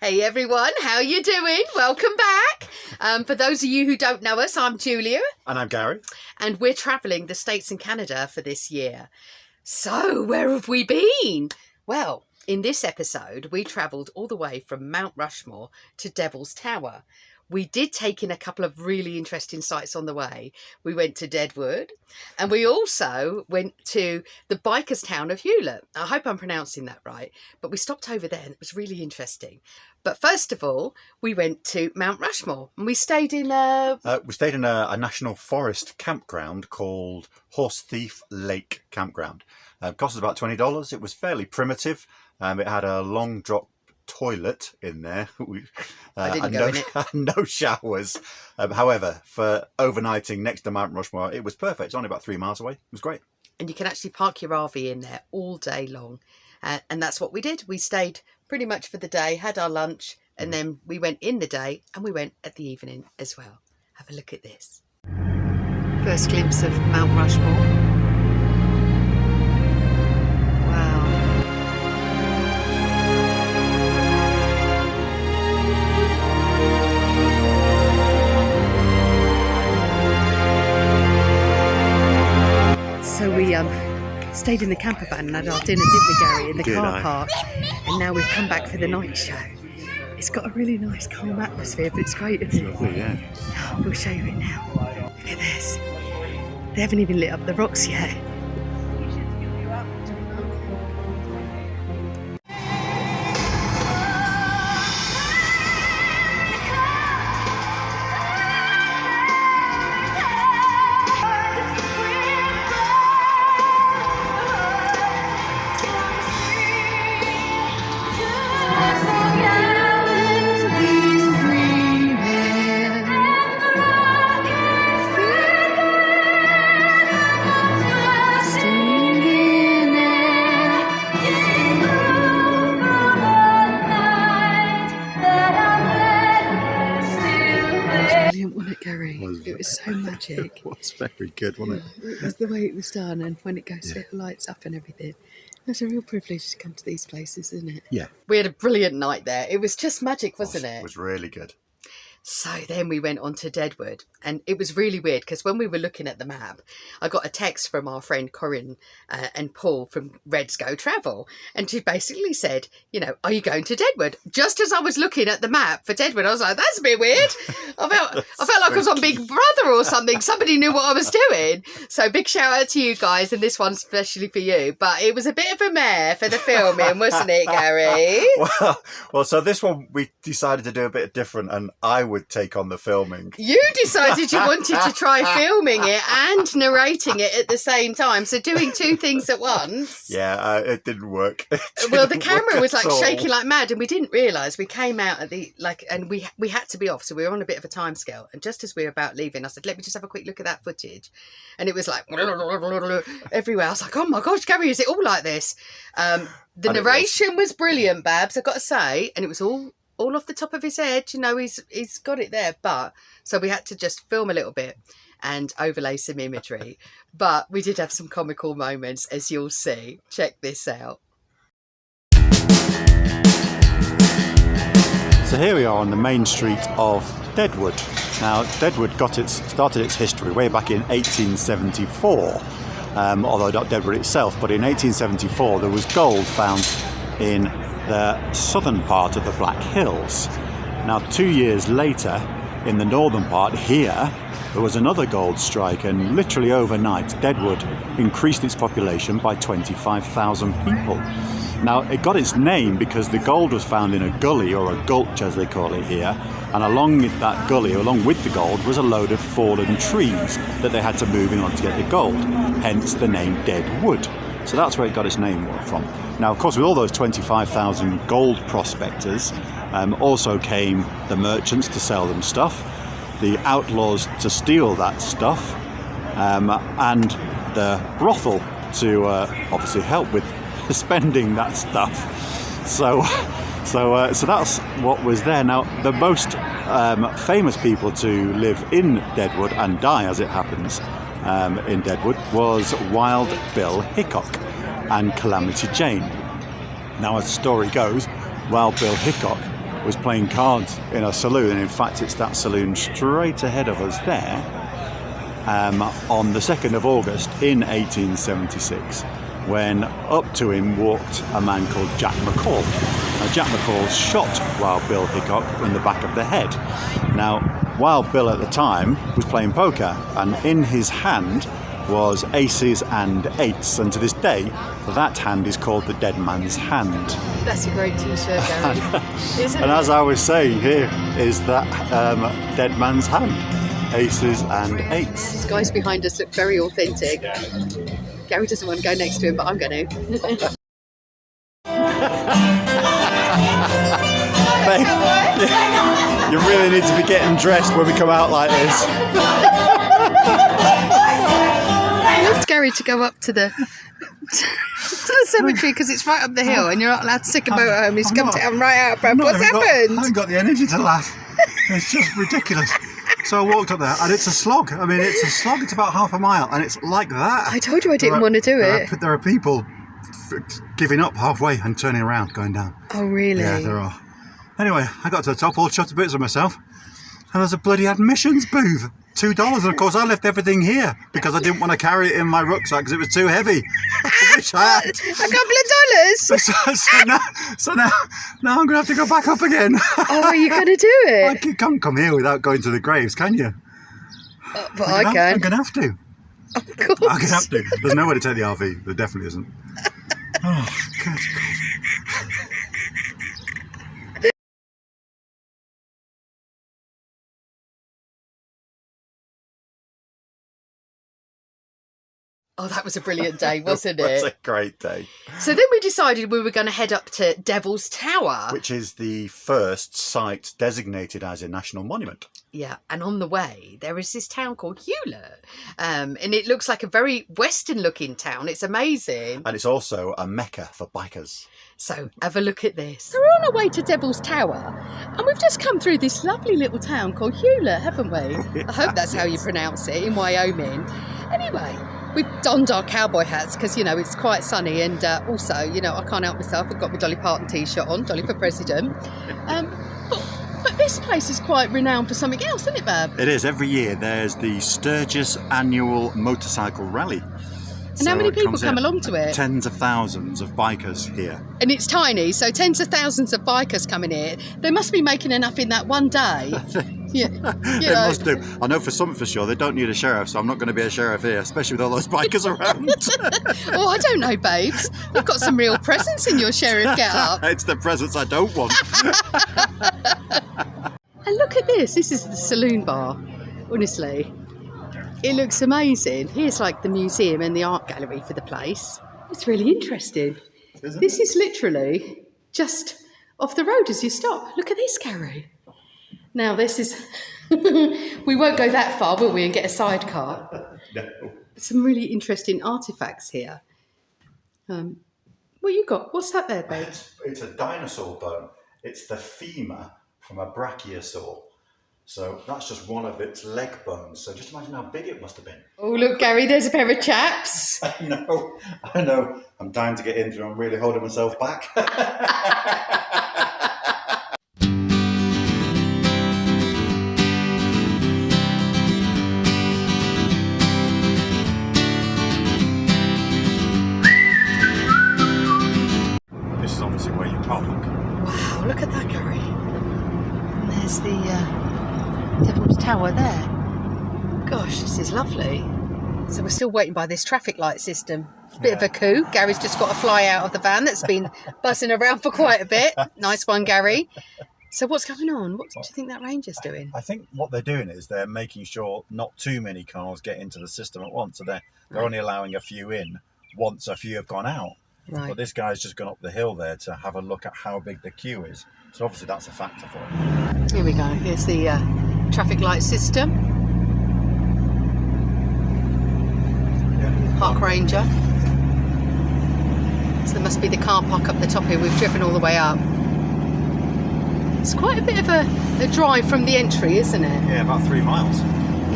Hey everyone, how you doing? Welcome back. For those of you who don't know us, I'm Julia. And I'm Gary. And we're travelling the States and Canada for this year. So, where have we been? Well, in this episode, we travelled all the way from Mount Rushmore to Devil's Tower. We did take in a couple of really interesting sites on the way. We went to Deadwood and we also went to the bikers town of Hulett. I hope I'm pronouncing that right, but we stopped over there and it was really interesting. But first of all, we went to Mount Rushmore and we stayed in a national forest campground called Horse Thief Lake Campground. It cost us about $20. It was fairly primitive. It had a long drop toilet in there. I didn't go in it. No showers. However, for overnighting next to Mount Rushmore, it was perfect. It's only about 3 miles away. It was great. And you can actually park your RV in there all day long. And that's what we did. We stayed pretty much for the day, had our lunch, and then we went in the day and we went at the evening as well. Have a look at this. First glimpse of Mount Rushmore. So we stayed in the camper van and had our dinner, didn't we, Gary, in the car park? And now we've come back for the night show. It's got a really nice calm atmosphere, but it's great, isn't it? Lovely, yeah. We'll show you it now. Look at this. They haven't even lit up the rocks yet. It was so magic. It was very good, wasn't it? It was the way it was done, and when it goes, it lights up and everything. It's a real privilege to come to these places, isn't it? Yeah. We had a brilliant night there. It was just magic, wasn't it? It was really good. So then we went on to Deadwood, and it was really weird because when we were looking at the map, I got a text from our friend Corinne and Paul from Reds Go Travel, and she basically said, you know, are you going to Deadwood? Just as I was looking at the map for Deadwood, I was like, that's a bit weird. I felt like I was on Big Brother or something. Somebody knew what I was doing. So big shout out to you guys, and this one's especially for you. But it was a bit of a mare for the filming, wasn't it, Gary? Well, so this one we decided to do a bit different, and I would take on the filming. You decided you wanted to try filming it and narrating it at the same time, so doing two things at once. Yeah, it didn't work. Well, the camera was like shaking like mad, and we didn't realise. We came out at the and we had to be off, so we were on a bit of a time scale. And just as we were about leaving, I said, "Let me just have a quick look at that footage," and it was like everywhere. I was like, "Oh my gosh, Gary, is it all like this?" The narration was brilliant, Babs, I've got to say, and it was all off the top of his head. You know, he's got it there, but so we had to just film a little bit and overlay some imagery. But we did have some comical moments, as you'll see. Check this out. So here we are on the main street of Deadwood. Now, Deadwood started its history way back in 1874, although not Deadwood itself, but in 1874 there was gold found in the southern part of the Black Hills. Now, 2 years later, in the northern part here, there was another gold strike, and literally overnight, Deadwood increased its population by 25,000 people. Now, it got its name because the gold was found in a gully, or a gulch as they call it here, and along that gully, along with the gold, was a load of fallen trees that they had to move in order to get the gold, hence the name Deadwood. So that's where it got its name from. Now, of course, with all those 25,000 gold prospectors, also came the merchants to sell them stuff, the outlaws to steal that stuff, and the brothel to obviously help with spending that stuff. So that's what was there. Now, the most famous people to live in Deadwood and die, as it happens, in Deadwood was Wild Bill Hickok and Calamity Jane. Now, as the story goes, Wild Bill Hickok was playing cards in a saloon. In fact, it's that saloon straight ahead of us there, on the 2nd of August in 1876, when up to him walked a man called Jack McCall. Now, Jack McCall shot Wild Bill Hickok in the back of the head. Now, Wild Bill at the time was playing poker, and in his hand was aces and eights, and to this day that hand is called the dead man's hand. That's a great t-shirt, Gary. Isn't And it? as I was saying, here is that dead man's hand, aces and eights. These guys behind us look very authentic. Gary doesn't want to go next to him, but I'm going to. You really need to be getting dressed when we come out like this. I left Gary to go up to the cemetery because it's right up the hill and you're not allowed to take a boat home. He's come down right out of breath. What's happened? I haven't got the energy to laugh. It's just ridiculous. So I walked up there, and it's a slog. I mean, it's a slog. It's about half a mile, and it's like that. I told you I didn't want to do it. There are people giving up halfway and turning around, going down. Oh, really? Yeah, there are. Anyway, I got to the top, all shot to bits of myself, and there's a bloody admissions booth. $2, and of course I left everything here because I didn't want to carry it in my rucksack because it was too heavy. I wish I had. $2 So now I'm going to have to go back up again. Oh, are you going to do it? You can't come here without going to the graves, can you? But I can. I'm going to have to. Of course. I'm going to have to. There's nowhere to take the RV. There definitely isn't. Oh, good God. Oh, that was a brilliant day, wasn't It was it? a great day. So then we decided we were going to head up to Devil's Tower. Which is the first site designated as a national monument. Yeah, and on the way, there is this town called Hulett. And it looks like a very Western-looking town. It's amazing. And it's also a mecca for bikers. So, have a look at this. So we're on our way to Devil's Tower, and we've just come through this lovely little town called Hulett, haven't we? I hope that's how you pronounce it, in Wyoming. Anyway, we've donned our cowboy hats because, you know, it's quite sunny, and also, you know, I can't help myself. I've got my Dolly Parton t-shirt on, Dolly for President. But this place is quite renowned for something else, isn't it, Bab? It is. Every year there's the Sturgis Annual Motorcycle Rally. And how many people come along to it? Tens of thousands of bikers here. And it's tiny, so tens of thousands of bikers coming here. They must be making enough in that one day. Yeah, They must do. I know for some for sure they don't need a sheriff, so I'm not going to be a sheriff here, especially with all those bikers around. Oh, I don't know, babes. You've got some real presence in your sheriff get-up. It's the presents I don't want. And look at this. This is the saloon bar, honestly. It looks amazing. Here's like the museum and the art gallery for the place. It's really interesting. This is literally just off the road as you stop. Look at this, Gary. Now this is... we won't go that far, will we, and get a sidecar? No. Some really interesting artefacts here. What you got? What's that there, babe? It's a dinosaur bone. It's the femur from a brachiosaur. So that's just one of its leg bones. So just imagine how big it must have been. Oh, look, Gary, there's a pair of chaps. I know. I'm dying to get into them. I'm really holding myself back. This is obviously where you park. Wow, look at that, Gary. And there's the Devil's Tower there. Gosh, this is lovely. So we're still waiting by this traffic light system. It's a bit of a coup. Gary's just got to fly out of the van that's been buzzing around for quite a bit. Nice one, Gary. So what's going on? What do you think that ranger's doing? I think what they're doing is they're making sure not too many cars get into the system at once. So they're only allowing a few in once a few have gone out. Right. But this guy's just gone up the hill there to have a look at how big the queue is. So obviously that's a factor for him. Here we go. Here's the traffic light system. Park ranger. So there must be the car park up the top here. We've driven all the way up. It's quite a bit of a drive from the entry, isn't it? Yeah, about 3 miles.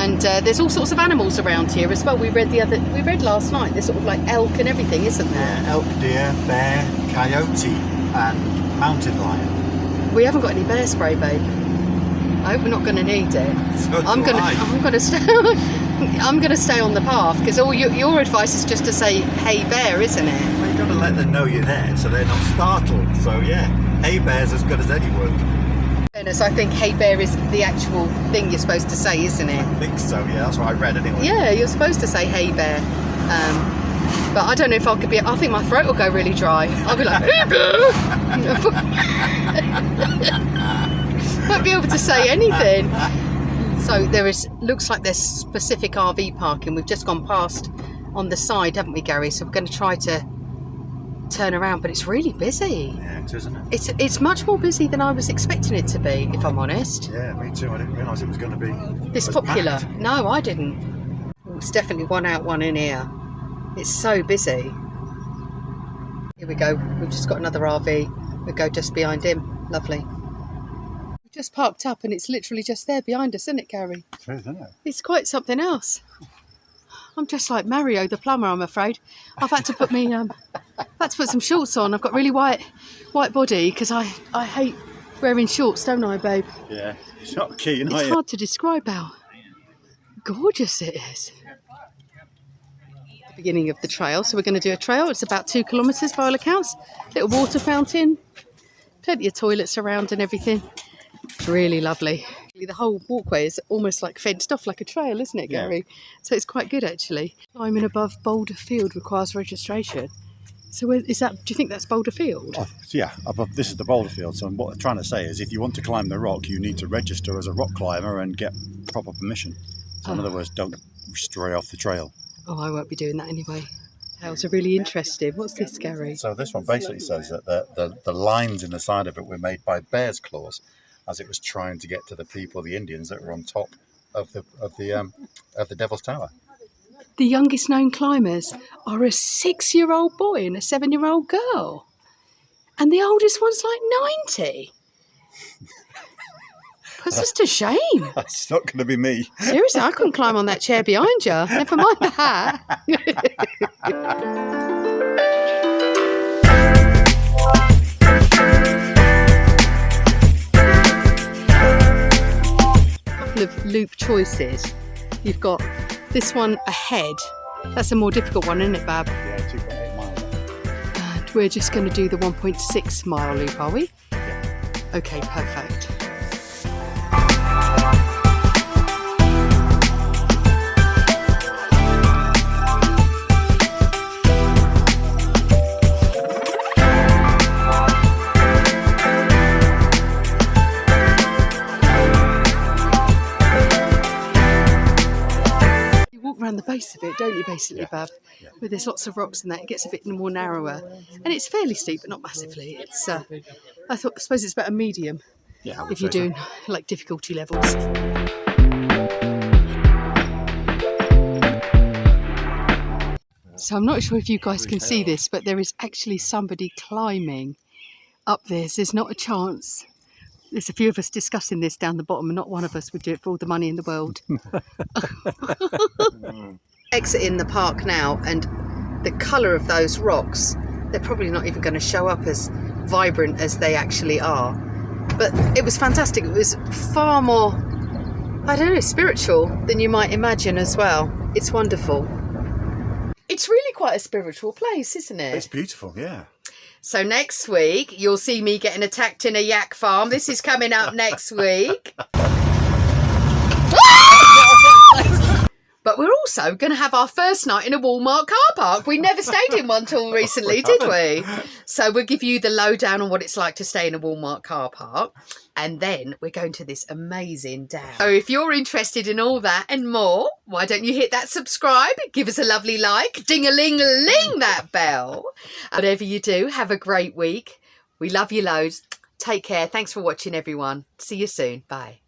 And there's all sorts of animals around here as well. We read last night. There's sort of like elk and everything, isn't there? Yeah, elk, deer, bear, coyote, and mountain lion. We haven't got any bear spray, babe. I hope we're not going to need it. So I'm going to stay. I'm going to stay on the path because all your advice is just to say, "Hey bear," isn't it? Well, you've got to let them know you're there, so they're not startled. So yeah, hey bear's as good as any word. So I think "Hey bear" is the actual thing you're supposed to say, isn't it? I think so. Yeah, that's what I read anyway. Yeah, you're supposed to say "Hey bear," but I don't know if I could be. I think my throat will go really dry. I'll be like, "Hey bear." Won't be able to say anything. So looks like there's specific RV parking. We've just gone past on the side, haven't we, Gary? So we're going to try to turn around, but it's really busy. Yeah, it is, isn't it? It's much more busy than I was expecting it to be, if I'm honest. Yeah, me too. I didn't realise it was going to be This as popular. packed. No, I didn't. It's definitely one out, one in here. It's so busy. Here we go. We've just got another RV. We'll go just behind him. Lovely. We've just parked up and it's literally just there behind us, isn't it, Gary? It is, isn't it? It's quite something else. I'm just like Mario the plumber, I'm afraid. I've had to put some shorts on. I've got really white body because I hate wearing shorts, don't I, babe? Yeah, it's not keen, It's hard to describe how gorgeous it is. The beginning of the trail, so we're going to do a trail. It's about 2 kilometres by all accounts. Little water fountain, plenty of toilets around and everything. It's really lovely. The whole walkway is almost like fenced off like a trail, isn't it, Gary? Yeah. So it's quite good, actually. Climbing above Boulder Field requires registration. So is that? Do you think that's Boulder Field? Oh, yeah, this is the Boulder Field. So what I'm trying to say is if you want to climb the rock, you need to register as a rock climber and get proper permission. So in other words, don't stray off the trail. Oh, I won't be doing that anyway. Those are really interesting. What's this, Gary? So this one basically says that the lines in the side of it were made by bear's claws, as it was trying to get to the people, the Indians that were on top of the Devil's Tower. The youngest known climbers are a 6-year-old boy and a 7-year-old girl, and the oldest one's like 90. Puts us to shame. That's not going to be me. Seriously, I couldn't climb on that chair behind you. Never mind that. Couple of loop choices. You've got this one ahead. That's a more difficult one, isn't it, Bab? Yeah, 2.8 miles. And we're just going to do the 1.6 mile loop, are we? Yeah. Okay, perfect. Around the base of it, don't you, basically, Bab? Yeah. Where there's lots of rocks and that, it gets a bit more narrower, and it's fairly steep, but not massively. It's I suppose it's about a medium. Yeah, if you're doing like difficulty levels. So I'm not sure if you guys can see this, but there is actually somebody climbing up this. There's not a chance. There's a few of us discussing this down the bottom, and not one of us would do it for all the money in the world. Exiting the park now, and the colour of those rocks, they're probably not even going to show up as vibrant as they actually are. But it was fantastic. It was far more, I don't know, spiritual than you might imagine as well. It's wonderful. It's really quite a spiritual place, isn't it? It's beautiful, yeah. So next week, you'll see me getting attacked in a yak farm. This is coming up next week. But we're also going to have our first night in a Walmart car park. We never stayed in one till recently, did we? So we'll give you the lowdown on what it's like to stay in a Walmart car park. And then we're going to this amazing dam. So if you're interested in all that and more, why don't you hit that subscribe, give us a lovely like, ding-a-ling-a-ling that bell. Whatever you do, have a great week. We love you loads. Take care. Thanks for watching, everyone. See you soon. Bye.